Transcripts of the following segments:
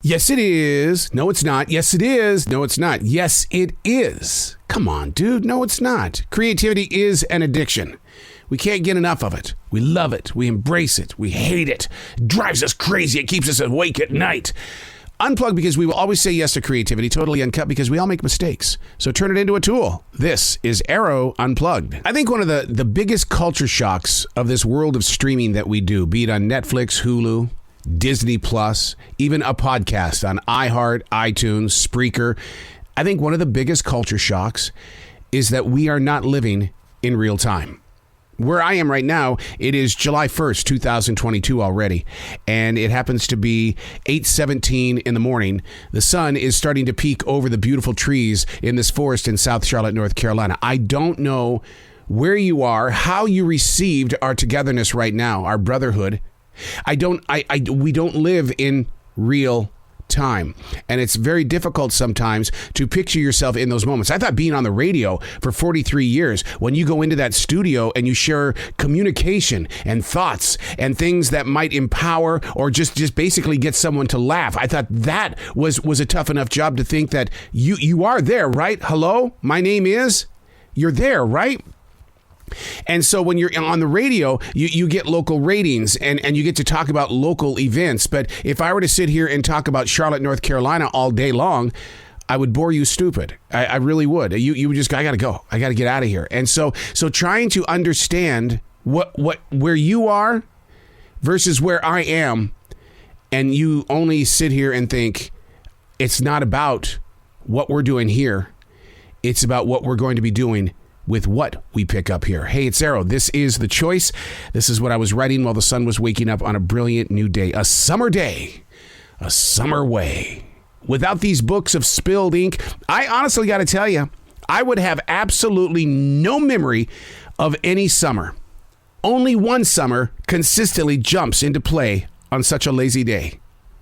Yes, it is. No, it's not. Yes, it is. No, it's not. Yes, it is. Come on, dude. No, it's not. Creativity is an addiction. We can't get enough of it. We love it. We embrace it. We hate it. It drives us crazy. It keeps us awake at night. Unplugged because we will always say yes to creativity. Totally Uncut because we all make mistakes. So turn it into a tool. This is Arroe Unplugged. I think one of the biggest culture shocks of this world of streaming that we do, be it on Netflix, Hulu, Disney Plus, even a podcast on iHeart, iTunes, Spreaker. I think one of the biggest culture shocks is that we are not living in real time. Where I am right now, it is July 1st, 2022 already, and it happens to be 8:17 in the morning. The sun is starting to peek over the beautiful trees in this forest in South Charlotte, North Carolina. I don't know where you are, how you received our togetherness right now, our brotherhood. We don't live in real time. And it's very difficult sometimes to picture yourself in those moments. I thought being on the radio for 43 years, when you go into that studio and you share communication and thoughts and things that might empower or just basically get someone to laugh. I thought that was a tough enough job to think that you are there, right? Hello, my name is, you're there, right? And so when you're on the radio, you get local ratings and you get to talk about local events. But if I were to sit here and talk about Charlotte, North Carolina all day long, I would bore you stupid. I really would. You would just, I got to go. I got to get out of here. And so trying to understand where you are versus where I am, and you only sit here and think it's not about what we're doing here. It's about what we're going to be doing with what we pick up here. Hey, it's Arroe. This is The Choice. This is what I was writing while the sun was waking up on a brilliant new day. A summer day. A summer way. Without these books of spilled ink, I honestly got to tell you, I would have absolutely no memory of any summer. Only one summer consistently jumps into play on such a lazy day.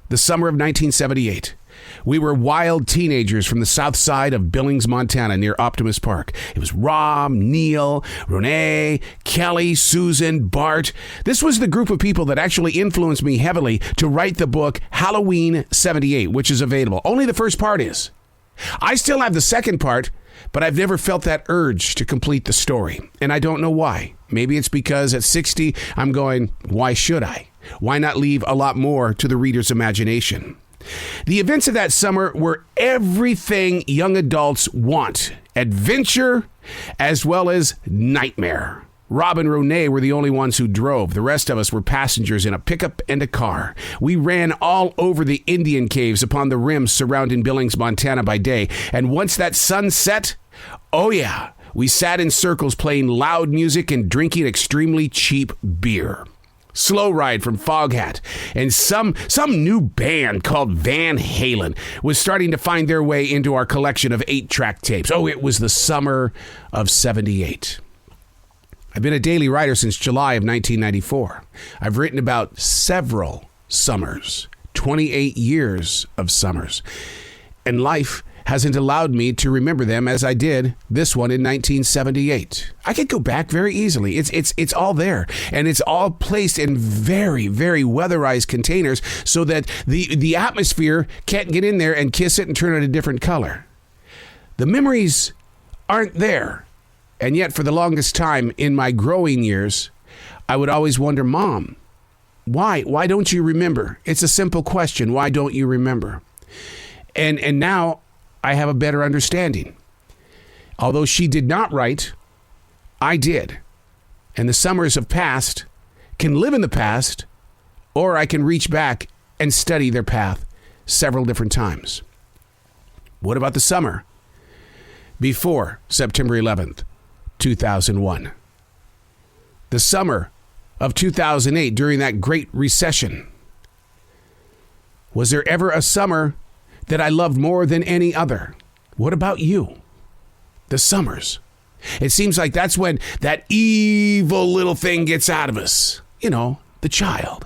The summer of 1978. We were wild teenagers from the south side of Billings, Montana, near Optimus Park. It was Rob, Neil, Renee, Kelly, Susan, Bart. This was the group of people that actually influenced me heavily to write the book Halloween 78, which is available. Only the first part is. I still have the second part, but I've never felt that urge to complete the story. And I don't know why. Maybe it's because at 60, I'm going, why should I? Why not leave a lot more to the reader's imagination? The events of that summer were everything young adults want. Adventure as well as nightmare. Rob and Renee were the only ones who drove. The rest of us were passengers in a pickup and a car. We ran all over the Indian caves upon the rims surrounding Billings, Montana by day. And once that sun set, oh yeah, we sat in circles playing loud music and drinking extremely cheap beer. Slow Ride from Foghat, and some new band called Van Halen was starting to find their way into our collection of 8-track tapes. Oh, it was the summer of 78. I've been a daily writer since July of 1994. I've written about several summers, 28 years of summers, and life hasn't allowed me to remember them as I did this one in 1978. I could go back very easily. It's all there, and it's all placed in very, very weatherized containers so that the atmosphere can't get in there and kiss it and turn it a different color. The memories aren't there, and yet for the longest time in my growing years, I would always wonder, Mom, why don't you remember? It's a simple question. Why don't you remember? And now I have a better understanding. Although she did not write, I did. And the summers of past can live in the past, or I can reach back and study their path several different times. What about the summer before September 11th, 2001? The summer of 2008 during that great recession. Was there ever a summer that I loved more than any other? What about you? The summers. It seems like that's when that evil little thing gets out of us. You know, the child.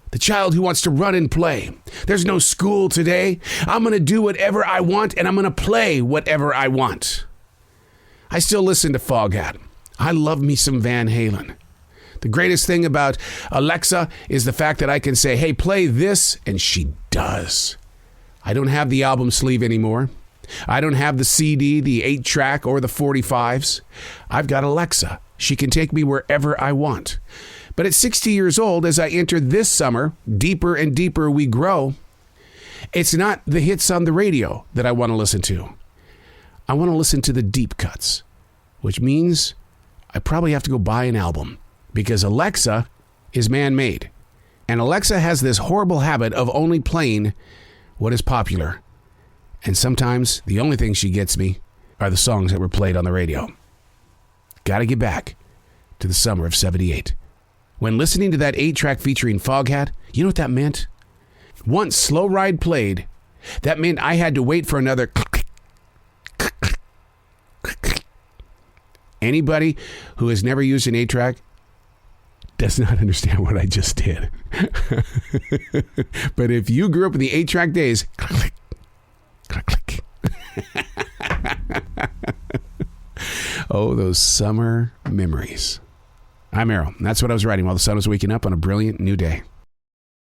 The child who wants to run and play. There's no school today. I'm going to do whatever I want, and I'm going to play whatever I want. I still listen to Foghat. I love me some Van Halen. The greatest thing about Alexa is the fact that I can say, hey, play this, and she does. I don't have the album sleeve anymore. I don't have the CD, the 8-track, or the 45s. I've got Alexa. She can take me wherever I want. But at 60 years old, as I enter this summer, deeper and deeper we grow, it's not the hits on the radio that I want to listen to. I want to listen to the deep cuts, which means I probably have to go buy an album because Alexa is man-made. And Alexa has this horrible habit of only playing what is popular. And sometimes the only thing she gets me are the songs that were played on the radio. Got to get back to the summer of 78. When listening to that 8-track featuring Foghat, you know what that meant? Once Slow Ride played, that meant I had to wait for another click, click, click, click, click. Anybody who has never used an 8-track does not understand what I just did. But if you grew up in the 8-track days, click, click, click, click. Oh, those summer memories. I'm Arroe, and that's what I was writing while the sun was waking up on a brilliant new day.